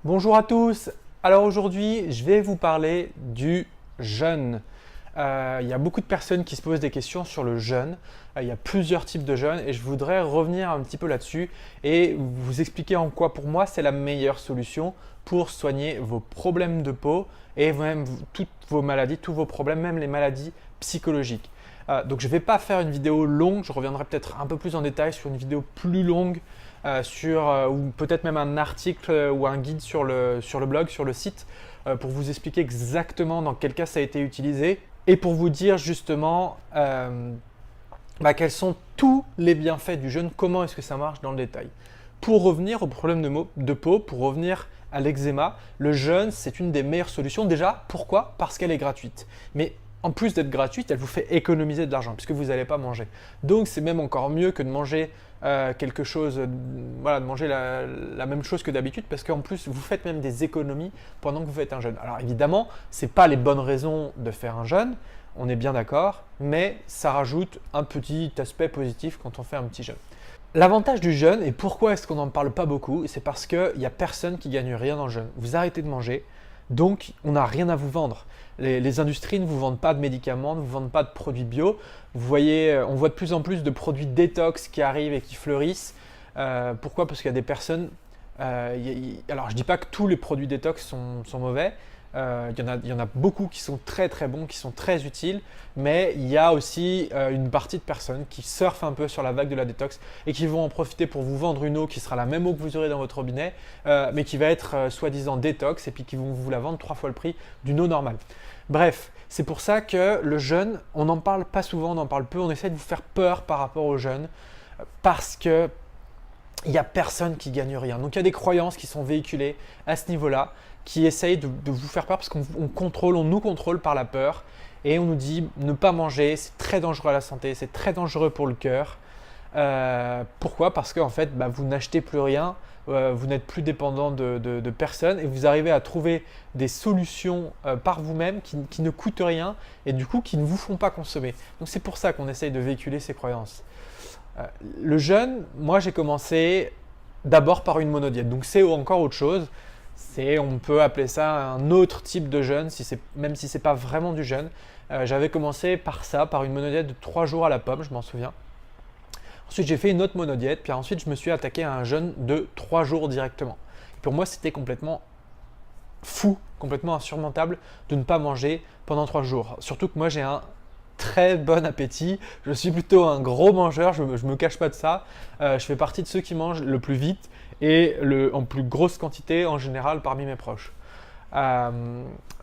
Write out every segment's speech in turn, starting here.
Bonjour à tous. Alors aujourd'hui, je vais vous parler du jeûne. Il y a beaucoup de personnes qui se posent des questions sur le jeûne. Il y a plusieurs types de jeûne et je voudrais revenir un petit peu là-dessus et vous expliquer en quoi pour moi c'est la meilleure solution pour soigner vos problèmes de peau et même toutes vos maladies, tous vos problèmes, même les maladies psychologiques. Donc je ne vais pas faire une vidéo longue, je reviendrai peut-être un peu plus en détail sur une vidéo plus longue ou peut-être même un article ou un guide sur le blog, sur le site, pour vous expliquer exactement dans quel cas ça a été utilisé et pour vous dire justement quels sont tous les bienfaits du jeûne, comment est-ce que ça marche dans le détail. Pour revenir aux problèmes de peau, pour revenir à l'eczéma, le jeûne c'est une des meilleures solutions. Déjà, pourquoi? Parce qu'elle est gratuite. Mais en plus d'être gratuite, elle vous fait économiser de l'argent puisque vous n'allez pas manger. Donc c'est même encore mieux que de manger quelque chose, de manger la même chose que d'habitude parce qu'en plus vous faites même des économies pendant que vous faites un jeûne. Alors évidemment, ce n'est pas les bonnes raisons de faire un jeûne, on est bien d'accord, mais ça rajoute un petit aspect positif quand on fait un petit jeûne. L'avantage du jeûne, et pourquoi est-ce qu'on n'en parle pas beaucoup, c'est parce qu'il n'y a personne qui gagne rien dans le jeûne. Vous arrêtez de manger, donc on n'a rien à vous vendre. Les industries ne vous vendent pas de médicaments, ne vous vendent pas de produits bio. Vous voyez, on voit de plus en plus de produits détox qui arrivent et qui fleurissent. Pourquoi? Parce qu'il y a des personnes… alors je ne dis pas que tous les produits détox sont mauvais. Il y en a beaucoup qui sont très très bons, qui sont très utiles, mais il y a aussi une partie de personnes qui surfent un peu sur la vague de la détox et qui vont en profiter pour vous vendre une eau qui sera la même eau que vous aurez dans votre robinet, mais qui va être soi-disant détox et puis qui vont vous la vendre 3 fois le prix d'une eau normale. Bref, c'est pour ça que le jeûne, on n'en parle pas souvent, on en parle peu, on essaie de vous faire peur par rapport au jeûne parce que il n'y a personne qui gagne rien. Donc il y a des croyances qui sont véhiculées à ce niveau-là, qui essayent de vous faire peur parce qu'on nous contrôle par la peur et on nous dit ne pas manger, c'est très dangereux à la santé, c'est très dangereux pour le cœur. Pourquoi? Parce qu'en fait, vous n'achetez plus rien, vous n'êtes plus dépendant de personne et vous arrivez à trouver des solutions par vous-même qui ne coûtent rien et du coup qui ne vous font pas consommer. Donc c'est pour ça qu'on essaye de véhiculer ces croyances. Le jeûne, moi j'ai commencé d'abord par une monodiète, donc c'est encore autre chose. On peut appeler ça un autre type de jeûne, même si ce n'est pas vraiment du jeûne. J'avais commencé par ça, par une monodiète de 3 jours à la pomme, je m'en souviens. Ensuite j'ai fait une autre monodiète, puis ensuite je me suis attaqué à un jeûne de 3 jours directement. Et pour moi c'était complètement fou, complètement insurmontable de ne pas manger pendant 3 jours. Surtout que moi j'ai un très bon appétit, je suis plutôt un gros mangeur, je me cache pas de ça. Je fais partie de ceux qui mangent le plus vite et en plus grosse quantité en général parmi mes proches.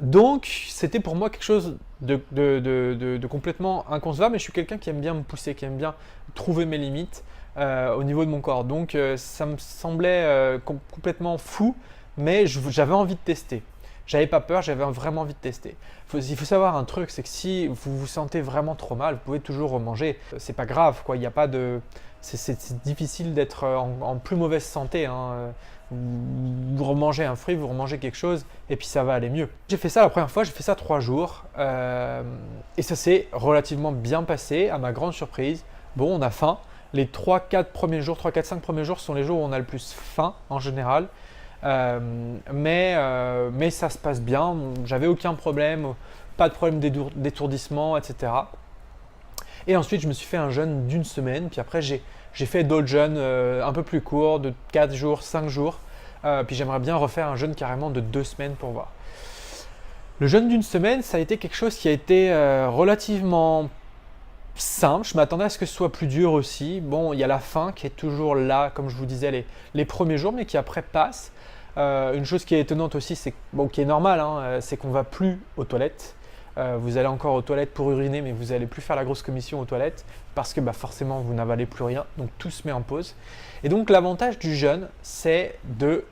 Donc c'était pour moi quelque chose de complètement inconcevable, mais je suis quelqu'un qui aime bien me pousser, qui aime bien trouver mes limites au niveau de mon corps. Donc ça me semblait complètement fou, mais j'avais envie de tester. J'avais pas peur, j'avais vraiment envie de tester. Il faut savoir un truc, c'est que si vous vous sentez vraiment trop mal, vous pouvez toujours remanger. C'est pas grave, quoi. Il y a pas de… C'est difficile d'être en plus mauvaise santé, hein. Vous remangez un fruit, vous remangez quelque chose et puis ça va aller mieux. J'ai fait ça la première fois, j'ai fait ça 3 jours et ça s'est relativement bien passé à ma grande surprise. Bon, on a faim. Les 3-4 premiers jours, 3-4-5 premiers jours sont les jours où on a le plus faim en général. Mais ça se passe bien, j'avais aucun problème, pas de problème d'étourdissement, etc. Et ensuite, je me suis fait un jeûne d'une semaine, puis après, j'ai fait d'autres jeûnes un peu plus courts, de 4 jours, 5 jours. Puis j'aimerais bien refaire un jeûne carrément de 2 semaines pour voir. Le jeûne d'une semaine, ça a été quelque chose qui a été relativement simple. Je m'attendais à ce que ce soit plus dur aussi. Bon, il y a la faim qui est toujours là, comme je vous disais, les premiers jours, mais qui après passe. Une chose qui est étonnante aussi, qui est normale, hein, c'est qu'on ne va plus aux toilettes. Vous allez encore aux toilettes pour uriner, mais vous n'allez plus faire la grosse commission aux toilettes parce que forcément vous n'avalez plus rien, donc tout se met en pause. Et donc l'avantage du jeûne, c'est de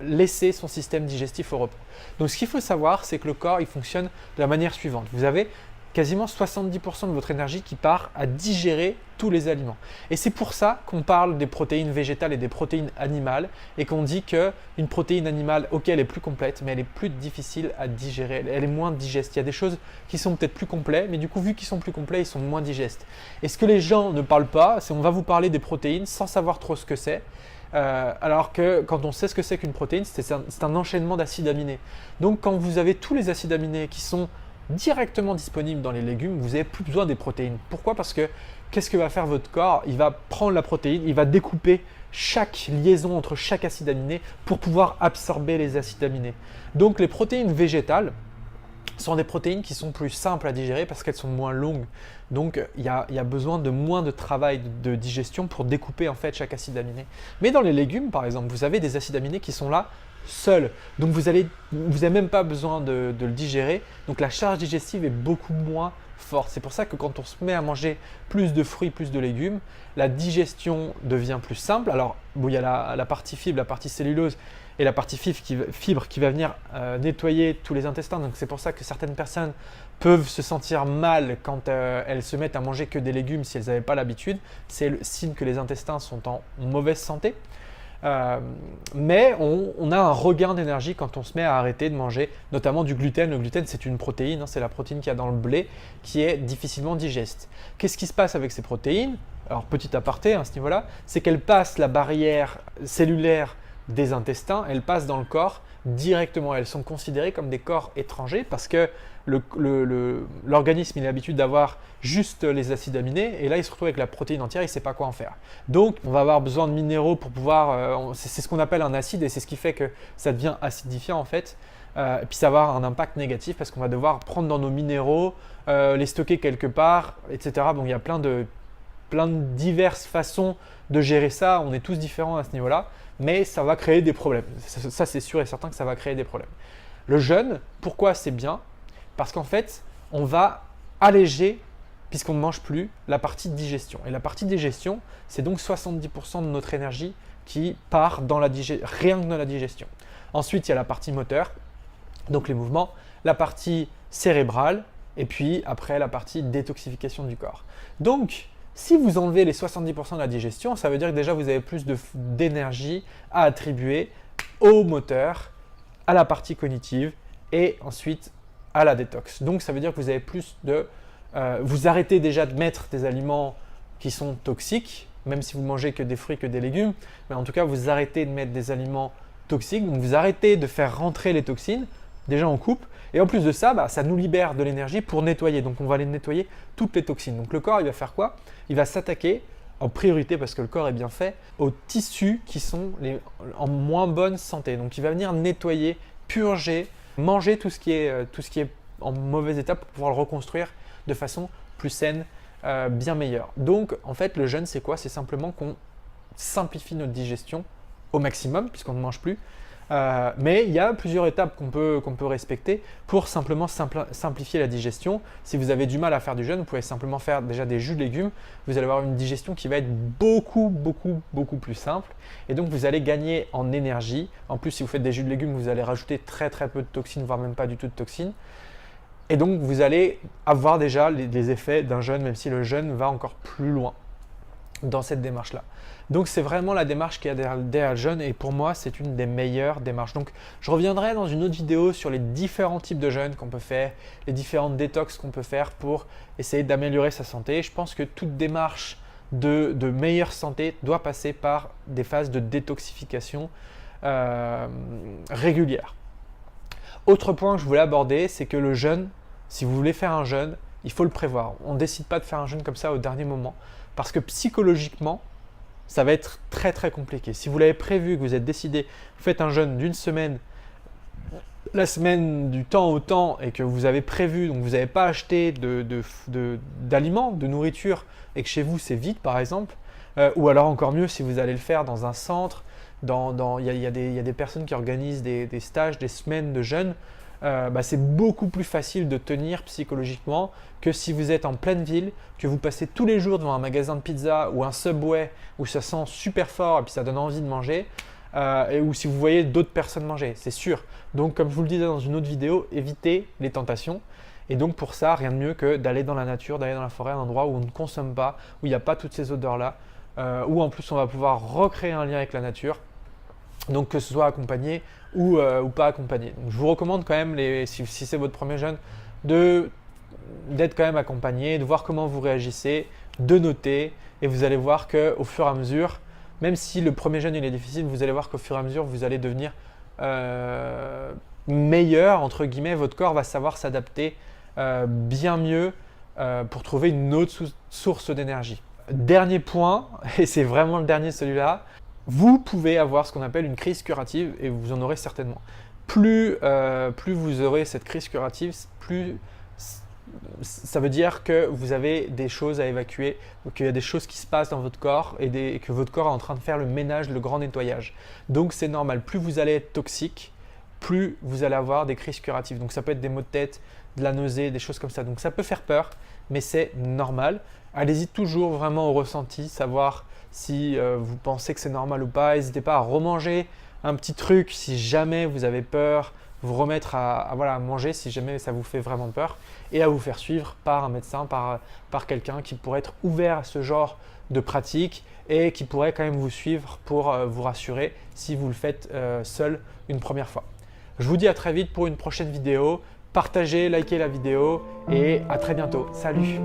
laisser son système digestif au repos. Donc ce qu'il faut savoir, c'est que le corps il fonctionne de la manière suivante. Vous avez quasiment 70% de votre énergie qui part à digérer tous les aliments. Et c'est pour ça qu'on parle des protéines végétales et des protéines animales et qu'on dit qu'une protéine animale, ok, elle est plus complète, mais elle est plus difficile à digérer, elle est moins digeste. Il y a des choses qui sont peut-être plus complètes, mais du coup, vu qu'ils sont plus complets, ils sont moins digestes. Et ce que les gens ne parlent pas, c'est qu'on va vous parler des protéines sans savoir trop ce que c'est. Alors que quand on sait ce que c'est qu'une protéine, c'est un enchaînement d'acides aminés. Donc quand vous avez tous les acides aminés qui sont directement disponibles dans les légumes, vous n'avez plus besoin des protéines. Pourquoi? Parce que qu'est-ce que va faire votre corps? Il va prendre la protéine, il va découper chaque liaison entre chaque acide aminé pour pouvoir absorber les acides aminés. Donc les protéines végétales sont des protéines qui sont plus simples à digérer parce qu'elles sont moins longues. Donc il y a besoin de moins de travail de digestion pour découper en fait chaque acide aminé. Mais dans les légumes par exemple, vous avez des acides aminés qui sont là seuls. Donc vous n'avez même pas besoin de le digérer. Donc la charge digestive est beaucoup moins forte. C'est pour ça que quand on se met à manger plus de fruits, plus de légumes, la digestion devient plus simple. Alors bon, il y a la partie fibre, la partie cellulose et la partie fibre qui va venir nettoyer tous les intestins. Donc c'est pour ça que certaines personnes peuvent se sentir mal quand elles se mettent à manger que des légumes si elles n'avaient pas l'habitude. C'est le signe que les intestins sont en mauvaise santé. Mais on a un regain d'énergie quand on se met à arrêter de manger notamment du gluten. Le gluten, c'est une protéine, hein, c'est la protéine qu'il y a dans le blé qui est difficilement digeste. Qu'est-ce qui se passe avec ces protéines? Alors petit aparté à ce niveau-là, c'est qu'elles passent la barrière cellulaire des intestins, elles passent dans le corps directement. Elles sont considérées comme des corps étrangers parce que l'organisme a l'habitude d'avoir juste les acides aminés et là il se retrouve avec la protéine entière, il ne sait pas quoi en faire. Donc on va avoir besoin de minéraux pour pouvoir, c'est ce qu'on appelle un acide et c'est ce qui fait que ça devient acidifiant en fait. Et puis ça va avoir un impact négatif parce qu'on va devoir prendre dans nos minéraux, les stocker quelque part, etc. Bon, il y a plein de diverses façons de gérer ça, on est tous différents à ce niveau-là, mais ça va créer des problèmes. Ça c'est sûr et certain que ça va créer des problèmes. Le jeûne, pourquoi c'est bien? Parce qu'en fait, on va alléger, puisqu'on ne mange plus, la partie digestion. Et la partie digestion, c'est donc 70% de notre énergie qui part dans rien que dans la digestion. Ensuite, il y a la partie moteur, donc les mouvements, la partie cérébrale, et puis après la partie détoxification du corps. Donc, si vous enlevez les 70% de la digestion, ça veut dire que déjà vous avez plus d'énergie à attribuer au moteur, à la partie cognitive et ensuite à la détox. Donc ça veut dire que vous avez plus de… vous arrêtez déjà de mettre des aliments qui sont toxiques, même si vous mangez que des fruits, que des légumes, mais en tout cas vous arrêtez de mettre des aliments toxiques, donc vous arrêtez de faire rentrer les toxines, déjà on coupe, et en plus de ça, ça nous libère de l'énergie pour nettoyer, donc on va aller nettoyer toutes les toxines. Donc le corps il va faire quoi? Il va s'attaquer en priorité, parce que le corps est bien fait, aux tissus qui sont en moins bonne santé. Donc il va venir nettoyer, purger, manger tout ce qui est en mauvais état pour pouvoir le reconstruire de façon plus saine, bien meilleure. Donc en fait le jeûne c'est quoi? C'est simplement qu'on simplifie notre digestion au maximum puisqu'on ne mange plus. Mais il y a plusieurs étapes qu'on peut respecter pour simplement simplifier la digestion. Si vous avez du mal à faire du jeûne, vous pouvez simplement faire déjà des jus de légumes. Vous allez avoir une digestion qui va être beaucoup plus simple. Et donc vous allez gagner en énergie. En plus, si vous faites des jus de légumes, vous allez rajouter très peu de toxines, voire même pas du tout de toxines. Et donc vous allez avoir déjà les effets d'un jeûne, même si le jeûne va encore plus loin dans cette démarche-là. Donc c'est vraiment la démarche qui est derrière le jeûne et pour moi c'est une des meilleures démarches. Donc je reviendrai dans une autre vidéo sur les différents types de jeûnes qu'on peut faire, les différentes détox qu'on peut faire pour essayer d'améliorer sa santé. Je pense que toute démarche de meilleure santé doit passer par des phases de détoxification régulières. Autre point que je voulais aborder, c'est que le jeûne, si vous voulez faire un jeûne, il faut le prévoir. On ne décide pas de faire un jeûne comme ça au dernier moment parce que psychologiquement, ça va être très compliqué. Si vous l'avez prévu, que vous êtes décidé, vous faites un jeûne d'une semaine, la semaine du temps au temps et que vous avez prévu, donc vous n'avez pas acheté d'aliments, de nourriture et que chez vous c'est vide par exemple, ou alors encore mieux si vous allez le faire dans un centre, il y a des personnes qui organisent des stages, des semaines de jeûne, c'est beaucoup plus facile de tenir psychologiquement que si vous êtes en pleine ville, que vous passez tous les jours devant un magasin de pizza ou un Subway où ça sent super fort et puis ça donne envie de manger, ou si vous voyez d'autres personnes manger, c'est sûr. Donc comme je vous le disais dans une autre vidéo, évitez les tentations. Et donc pour ça, rien de mieux que d'aller dans la nature, d'aller dans la forêt, un endroit où on ne consomme pas, où il n'y a pas toutes ces odeurs-là, où en plus on va pouvoir recréer un lien avec la nature. Donc que ce soit accompagné ou pas accompagné. Donc, je vous recommande quand même, si c'est votre premier jeûne, d'être quand même accompagné, de voir comment vous réagissez, de noter et vous allez voir qu'au fur et à mesure, Même si le premier jeûne il est difficile, vous allez voir qu'au fur et à mesure, vous allez devenir meilleur, entre guillemets. Votre corps va savoir s'adapter bien mieux pour trouver une autre source d'énergie. Dernier point, et c'est vraiment le dernier celui-là, vous pouvez avoir ce qu'on appelle une crise curative et vous en aurez certainement. Plus vous aurez cette crise curative, plus ça veut dire que vous avez des choses à évacuer, qu'il y a des choses qui se passent dans votre corps et que votre corps est en train de faire le ménage, le grand nettoyage. Donc c'est normal, plus vous allez être toxique, plus vous allez avoir des crises curatives. Donc ça peut être des maux de tête, de la nausée, des choses comme ça. Donc ça peut faire peur, mais c'est normal. Allez-y toujours vraiment au ressenti, savoir si vous pensez que c'est normal ou pas. N'hésitez pas à remanger un petit truc si jamais vous avez peur, vous remettre à manger si jamais ça vous fait vraiment peur et à vous faire suivre par un médecin, par quelqu'un qui pourrait être ouvert à ce genre de pratique et qui pourrait quand même vous suivre pour vous rassurer si vous le faites seul une première fois. Je vous dis à très vite pour une prochaine vidéo. Partagez, likez la vidéo et à très bientôt. Salut!